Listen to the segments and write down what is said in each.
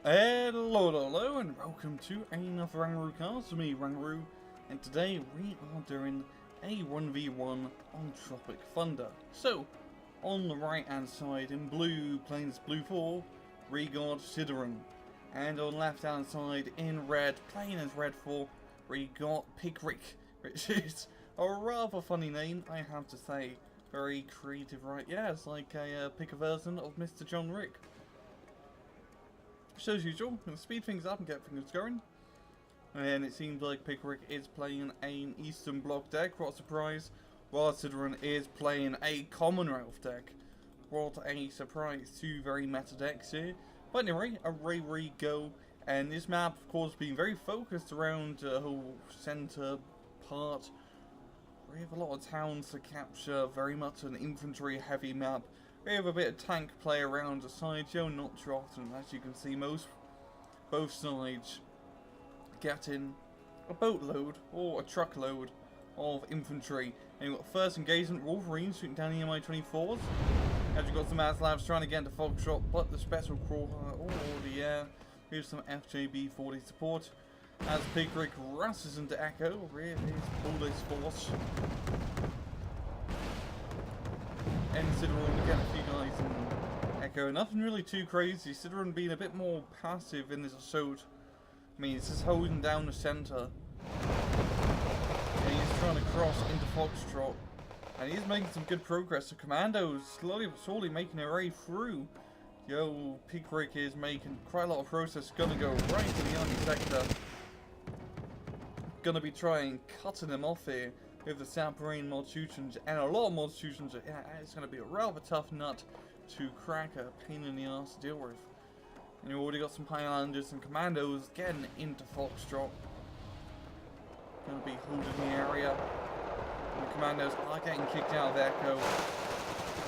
Hello, and welcome to another Rangaroo cast with me, Rangaroo, and today we are doing a 1v1 on Tropic Thunder. So, on the right hand side in blue, playing as blue 4, we got Cideron, and on the left hand side in red, playing as red 4, we got PickWick, which is a rather funny name, I have to say. Very creative, right? Yeah, it's like a pick a version of Mr. John Rick. So as usual, we'll speed things up and get things going. And it seems like PickWick is playing an Eastern Bloc deck, what a surprise, while Cideron is playing a Commonwealth deck. What a surprise, two very meta decks here. But anyway, away we go, and this map of course being very focused around the whole centre part. We have a lot of towns to capture, very much an infantry heavy map. We have a bit of tank play around the side, not too often, as you can see. Both sides getting a boatload or a truckload of infantry. And you've got first engagement, Wolverine shooting down the MI-24s. As you've got some Aslabs trying to get into Foxtrot, but the special crawler already there. Here's some FJB-40 support. As PickWick rushes into Echo, really pull this force. And Cideron get a few guys in Echo. Nothing really too crazy. Cideron being a bit more passive in this assault. I mean, he's just holding down the centre. And he's trying to cross into Foxtrot. And he's making some good progress. The Commandos slowly but surely making their way through. PickWick is making quite a lot of progress. Gonna go right into the enemy sector. Gonna be trying cutting them off here with the submarine Maltusians and a lot of Maltusians. Yeah, it's gonna be a rather tough nut to crack, a pain in the ass to deal with. And you've already got some Highlanders and Commandos getting into Foxtrot. Gonna be holding the area. And the Commandos are getting kicked out of Echo.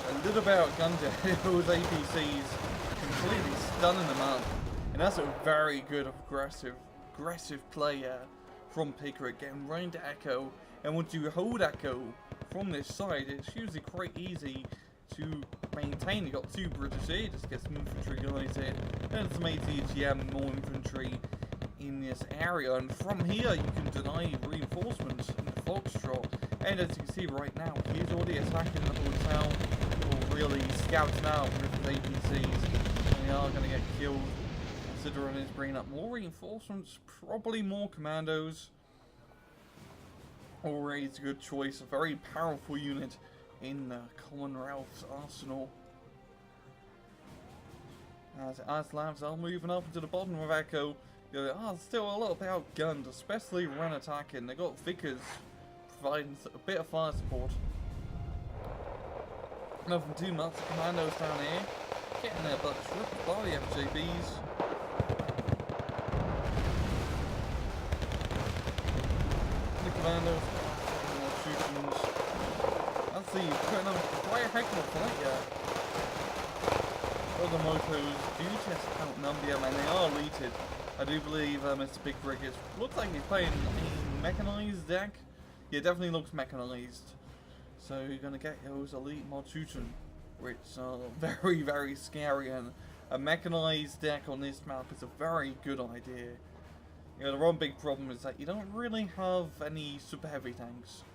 A little bit outgunned those APCs, completely stunning them up. And that's a very good aggressive play from PickWick, getting right into Echo. And once you hold Echo from this side, it's usually quite easy to maintain. You've got two bridges here, just get some infantry guys here, and some ATGM, more infantry in this area. And from here, you can deny reinforcements in the Foxtrot. And as you can see right now, he's already attacking the hotel, or really scouting out with his APCs. And they are going to get killed. Cideron is bringing up more reinforcements, probably more Commandos. Already a good choice, a very powerful unit in Commonwealth's arsenal. As Aslabs are moving up into the bottom of Echo, still a little bit outgunned, especially when attacking. They got Vickers providing a bit of fire support. Nothing too much. The Commandos down here getting their butts ripped by the FJBs. The Commandos are more shootings. Let's see, putting up quite a heck of a fight here. Other motos do just outnumber them, and they are elite. I do believe Mr. PickWick looks like he's playing a mechanized deck. Yeah, definitely looks mechanized. So you're gonna get those elite Maltusian, which are very, very scary, and a mechanized deck on this map is a very good idea. The one big problem is that you don't really have any super heavy tanks.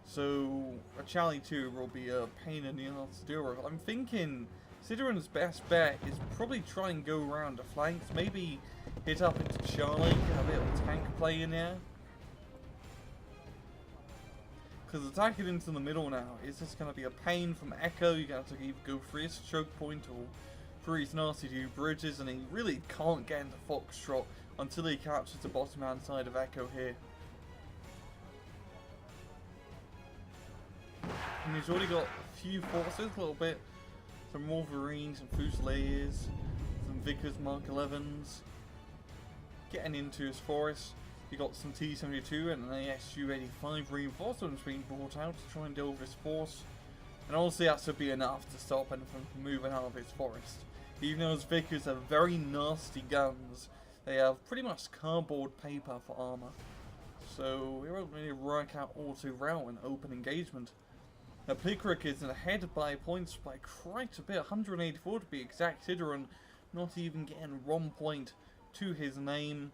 So a Charlie 2 will be a pain in the ass to deal with. I'm thinking Cideron's best bet is probably try and go around the flanks, maybe hit up into Charlie, get a bit of tank play in there. Because attacking into the middle now is just going to be a pain from Echo. You're going to have to either go for his choke point or for his nasty two bridges, and he really can't get into Foxtrot until he captures the bottom hand side of Echo here. And he's already got a few forces, a little bit. Some Wolverines, some Fusiliers, some Vickers Mark 11s. Getting into his forest. You got some T-72 and an ASU-85 reinforcements being brought out to try and deal with his force. And honestly, that should be enough to stop anything from moving out of his forest. Even though his Vickers have very nasty guns, they have pretty much cardboard paper for armour. So it won't really work out all too well in open engagement. Now PickWick is ahead by points by quite a bit, 184 to be exact. Cideron not even getting 1 point to his name.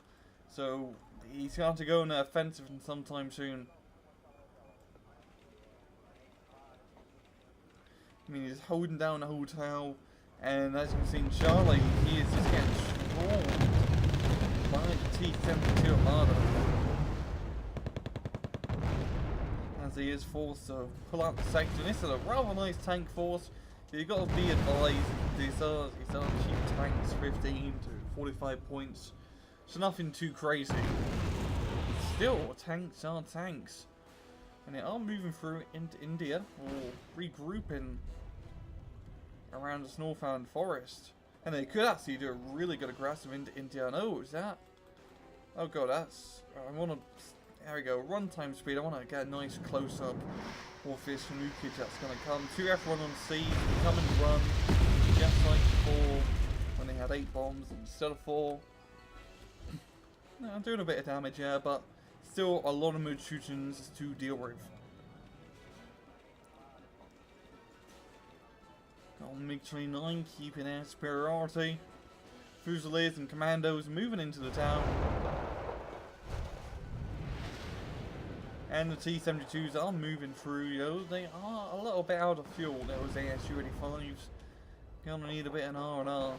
So he's going to go on the offensive sometime soon. I mean, he's holding down the hotel, and as you can see in Charlie, he is just getting swarmed by the T-72 Armada. As he is forced to pull out the section. This is a rather nice tank force. You've got to be advised, these are cheap tanks, 15 to 45 points. So nothing too crazy. Still, tanks are tanks. And they are moving through into India, or regrouping around this northbound forest. And they could actually do a really good aggressive into India. Oh, is that? Oh god, that's... I want to... There we go, runtime speed. I want to get a nice close-up of this nukage that's going to come. 2 F1 on C, come and run. Just like before, when they had 8 bombs instead of 4. No, I'm doing a bit of damage here, but still a lot of mood shootings to deal with. Got MiG-29 keeping air superiority. Fusiliers and commandos moving into the town. And the T-72s are moving through, yo. They are a little bit out of fuel, those ASU-85s. Gonna need a bit of an R&R.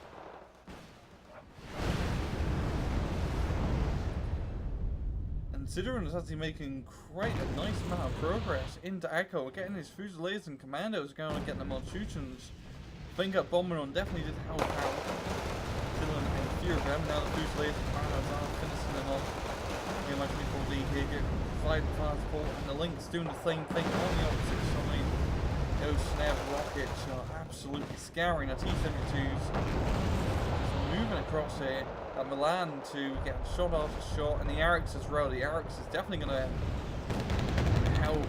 And Cideron is actually making quite a nice amount of progress into Echo. We're getting his Fusiliers and commandos going and getting them on shootings. I think that Bomberman definitely did help out. Still in a few of them. Now the Fusiliers and commandos are finishing them off. You might be called here, get flight transport, and the Link's doing the same thing on the opposite side. Those snap rockets are absolutely scouring the T-72s. Moving across here at Milan to get shot after shot, and the Arix as well. The Arix is definitely going to help.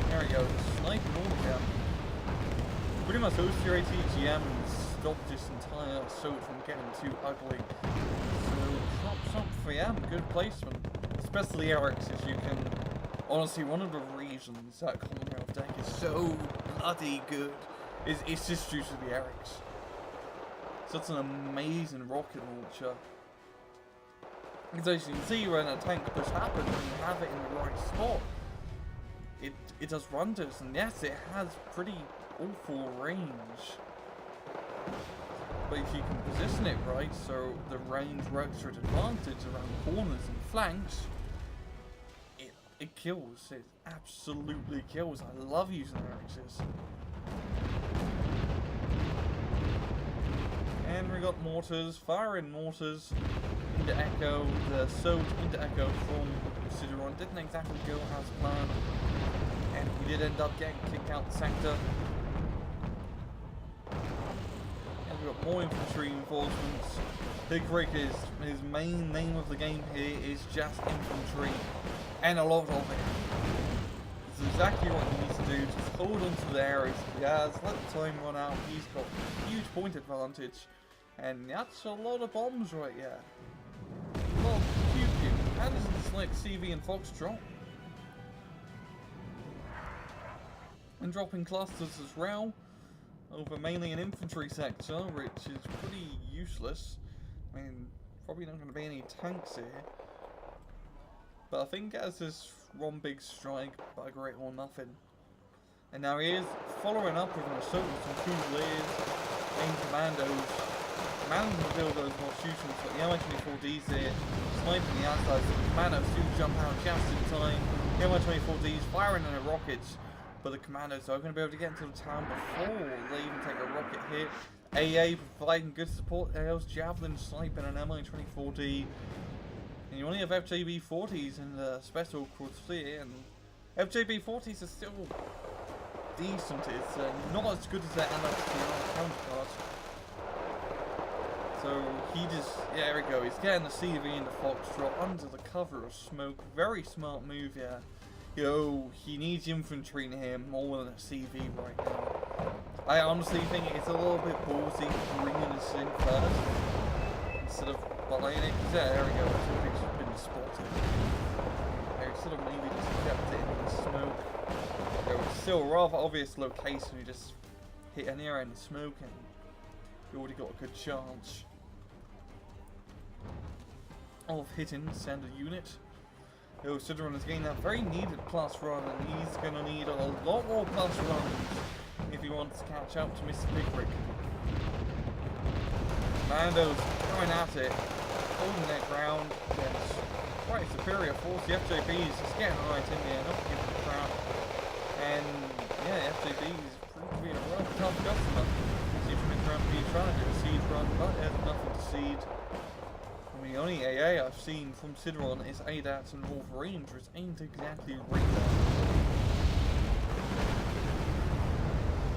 There we go, sniping all of them. Pretty much those 2 ATGMs stopped this entire assault from getting too ugly. So, props up for them, good placement. Especially Arix, as you can... Honestly, one of the reasons that Commonwealth deck is so bloody good is just due to the Arix. Such an amazing rocket launcher. Because as you can see, when a tank push happens and you have it in the right spot, it does wonders. And yes, it has pretty awful range. But if you can position it right, so the range works to its advantage around corners and flanks, it kills. It absolutely kills. I love using Arixes. And we got mortars, firing mortars into Echo. The assault into Echo from Cideron didn't exactly go as planned, and he did end up getting kicked out the sector. And we got more infantry reinforcements. PickWick is his main name of the game here is just infantry, and a lot of it. It's exactly what he needs to do. Just hold on to the areas he has, let the time run out. He's got a huge point advantage, and that's a lot of bombs right here. A lot of pew-pew. And it's like CV and Foxtrot. And dropping clusters as well, over mainly an infantry sector, which is pretty useless. I mean, probably not going to be any tanks here. But I think as this one big strike, bugger it or nothing. And now he is following up with an assault with some Fusiliers and commandos. Commandos will build those more shootings, but the MI-24Ds here sniping the outside, so the commandos do jump out just in time. The MI-24Ds firing in the rockets, but the commandos are going to be able to get into the town before they even take a rocket hit. AA providing good support. There's Javelin sniping an MI-24D. And you only have FJB-40s in the special Corsair, and FJB-40s are still decent. It's not as good as their MXTR counterparts. So he just, yeah, there we go. He's getting the CV into Foxtrot under the cover of smoke. Very smart move here. Yo, he needs infantry in here more than a CV right now. I honestly think it's a little bit ballsy bringing this in first instead of buying it. There we go. It's been spotted. I sort of maybe just kept it in the smoke. It's still a rather obvious location. You just hit an area in the smoke and you already got a good chance. of hitting standard unit. Yo, Cideron has gained that very needed plus run, and he's going to need a lot more plus runs if he wants to catch up to Mr. PickWick. Mando's going at it, holding their ground against quite a superior force. The FJB's just getting right in there, not giving a crap. And yeah, the FJB's proved to be a rather tough customer. Seems to be trying to do a siege run, but there's nothing to siege. I mean, the only AA I've seen from Cideron is ADATs and Wolverines, which ain't exactly radar.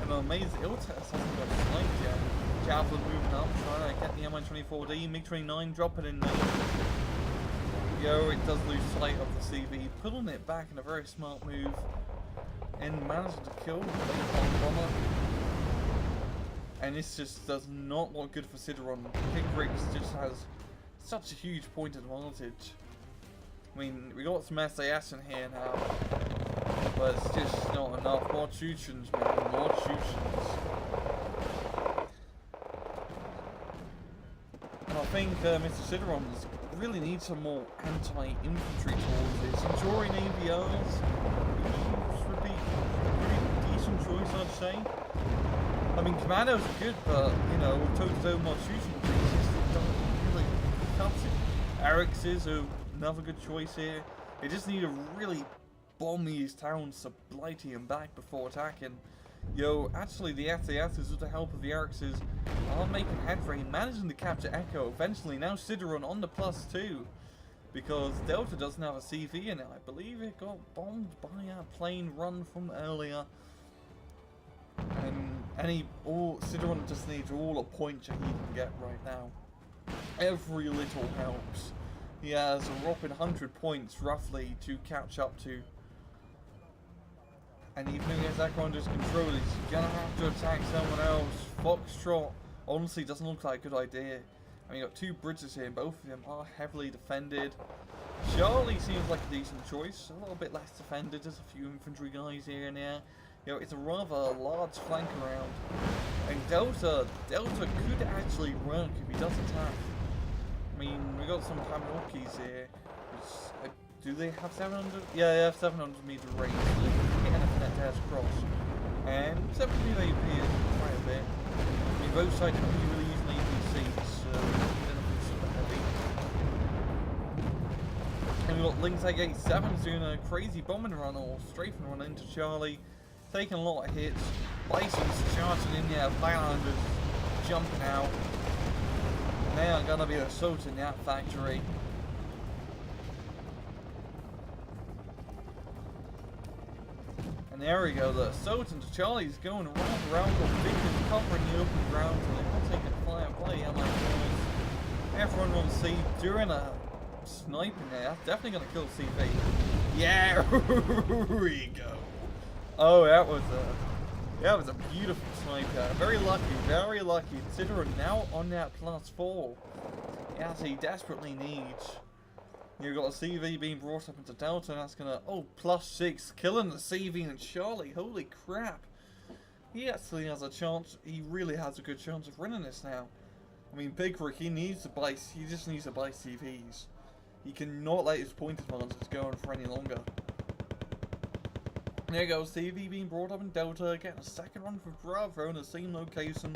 And I'm amazed Iltest hasn't got sniped yet. Javelin moving up, trying to get the Mi-24D, MiG-29 dropping in there. Yo, it does lose sight of the CV, pulling it back in a very smart move, and managing to kill the late bomber. And this just does not look good for Cideron. PickWick just has such a huge point advantage. I mean, we got some SAS in here now, but it's just not enough. More Chuchens, man, more Chuchens. And I think Mr. Cideron really needs some more anti-infantry tools. Centurion AVRs would be a pretty decent choice, I'd say. I mean, Commandos are good, but, you know, toe-to-toe more Chuchens just don't really cut it. Eric's are another good choice here. They just need to really bomb these towns to Blighty back before attacking. Yo, actually the SAS, with the help of the Eric's, are making headway, managing to capture Echo. Eventually, now Cideron on the +2, because Delta doesn't have a CV in it. I believe it got bombed by a plane run from earlier. And Cideron just needs all the points that he can get right now. Every little helps. He has a whopping 100 points roughly to catch up to. And even if he has that under his control, he's gonna have to attack someone else. Foxtrot honestly doesn't look like a good idea. I mean, you got two bridges here, both of them are heavily defended. Charlie seems like a decent choice, a little bit less defended, there's a few infantry guys here and there. You know, it's a rather large flank around. And Delta could actually work if he does attack. I mean, we got some Kaminokkis here. Do they have 700? Yeah, they have 700 meter range. So they can get anything that dares cross. And 70 meter AP is quite a bit. I mean, both sides can be really easily APCs, so anything super heavy. And we've got Lingtag 87 doing a crazy bombing run or strafing run into Charlie. Taking a lot of hits. Bison's charging in there, Highlanders jumping out. They are gonna be assaulting that factory. And there we go, the assault into Charlie's going around the biggest covering the open ground, so they're not taking fire play, am I? Everyone on C doing a sniping there. That's definitely gonna kill CV. Yeah, here we go. Oh, that was a beautiful sniper. Very lucky, very lucky. Cideron now on that +4. As he desperately needs. You've got a CV being brought up into Delta, and that's gonna +6, killing the CV and Charlie. Holy crap. He actually has a chance, he really has a good chance of winning this now. I mean, PickWick, he just needs to buy CVs. He cannot let his point advantage go on for any longer. There you go, CV being brought up in Delta, getting a second run for Bravo in the same location.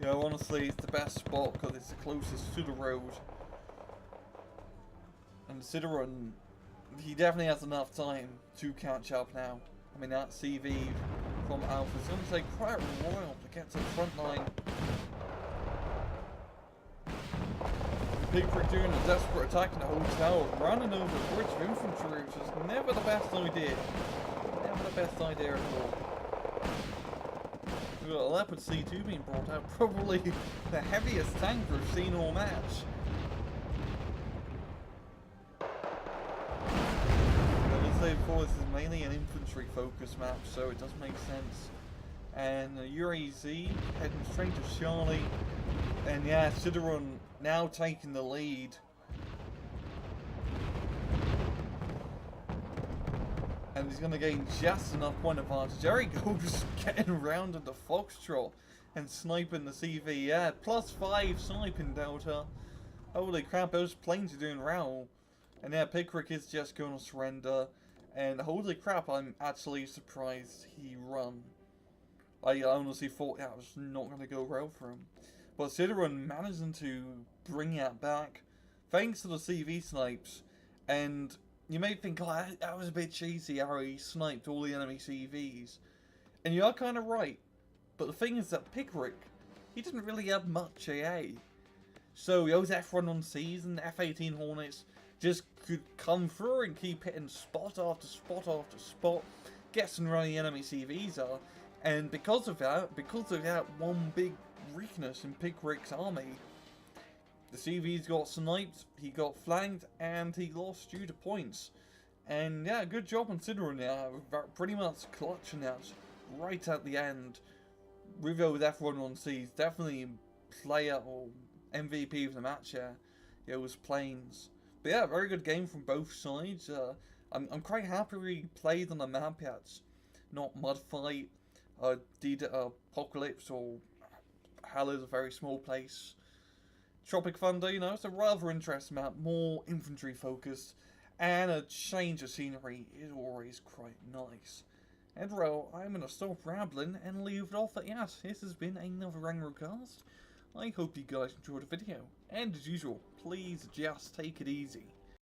You know, honestly, it's the best spot because it's the closest to the road. And Cideron, he definitely has enough time to catch up now. I mean, that CV from Alpha is going to take quite a while to get to the front line. PickWick doing a desperate attack in the hotel, running over a bridge of infantry, which is never the best idea. Never the best idea at all. We've got a Leopard C2 being brought out, probably the heaviest tank we've seen all match. As I said before, this is mainly an infantry focused map, so it does make sense. And Yuri Z heading straight to Charlie. And yeah, Cideron now taking the lead. And he's going to gain just enough point advantage. There he goes, getting around into Foxtrot and sniping the CV. Yeah, +5 sniping Delta. Holy crap, those planes are doing well. And yeah, PickWick is just going to surrender. And holy crap, I'm actually surprised he run. I honestly thought that was not going to go well for him. But Cideron managing to bring it back, thanks to the CV snipes. And you may think, oh, that was a bit cheesy how he sniped all the enemy CVs. And you are kind of right. But the thing is that PickWick, he didn't really have much AA. So those F1-on-Cs and F-18 Hornets just could come through and keep hitting spot after spot after spot, guessing where the enemy CVs are. And because of that one big weakness in PickWick's army, the CVs got sniped, he got flanked, and he lost due to points. And yeah, good job on Cideron there, pretty much clutching that right at the end. With those F1-on-Cs, definitely player or MVP of the match here. It was planes. But yeah, very good game from both sides. I'm quite happy we played on the map yet. Not Mudfight, Apocalypse, or Hell is a very small place. Tropic Thunder, you know, it's a rather interesting map, more infantry focused, and a change of scenery is always quite nice. And well, I'm going to stop rambling and leave it off at yes, this has been another Rangrocast. I hope you guys enjoyed the video, and as usual, please just take it easy.